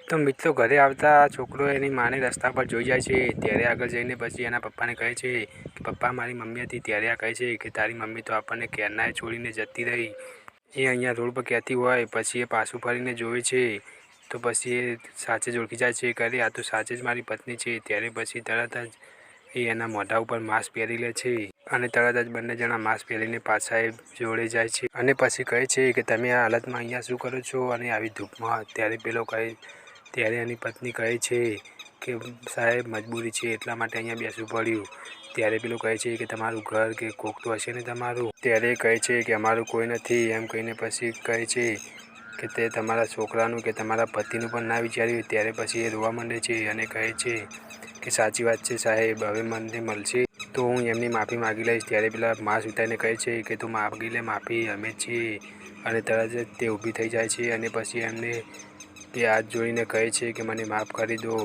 તો મિત્રો ઘરે આવતા છોકરો એની માને રસ્તા પર જોઈ જાય છે ત્યારે આગળ જઈને પછી એના પપ્પાને કહે છે કે પપ્પા મારી મમ્મી હતી ત્યારે આ કહે છે કે તારી મમ્મી તો આપણને ક્યારનાય છોડીને જતી રહી. એ અહીંયા રોડ પર કહેતી હોય પછી એ પાછું ફરીને જોવે છે તો પછી એ સાચે જ ઓળખી જાય છે કે અરે આ તો સાચે જ મારી પત્ની છે. ત્યારે પછી તરત જ એ એના મોઢા ઉપર માસ્ક પહેરી લે છે અને તરત જ બંને જણા માસ્ક પહેરીને પાછા એ જોડે જાય છે અને પછી કહે છે કે તમે આ હાલતમાં અહીંયા શું કરો છો અને આવી ધૂપમાં. ત્યારે એની પત્ની કહે છે કે સાહેબ મજબૂરી છે એટલા માટે અહીંયા બેસવું પડ્યું. ત્યારે પેલો કહે છે કે તમારું ઘર કે કોક તો હશે ને તમારું. ત્યારે કહે છે કે અમારું કોઈ નથી એમ કહીને પછી કહે છે કે તે તમારા છોકરાનું કે તમારા પતિનું પણ ના વિચાર્યું. ત્યારે પછી એ રોવા માંડે છે અને કહે છે કે સાચી વાત છે સાહેબ, હવે મને મળશે તો હું એમની માફી માગી લઈશ. ત્યારે પેલા માસ્ક ઉતારીને કહે છે કે તું માગી લે માફી, અમે છીએ. અને તરત જ તે ઊભી થઈ જાય છે અને પછી એમને તે હાથ જોડીને કહે છે કે મને માફ કરી દો.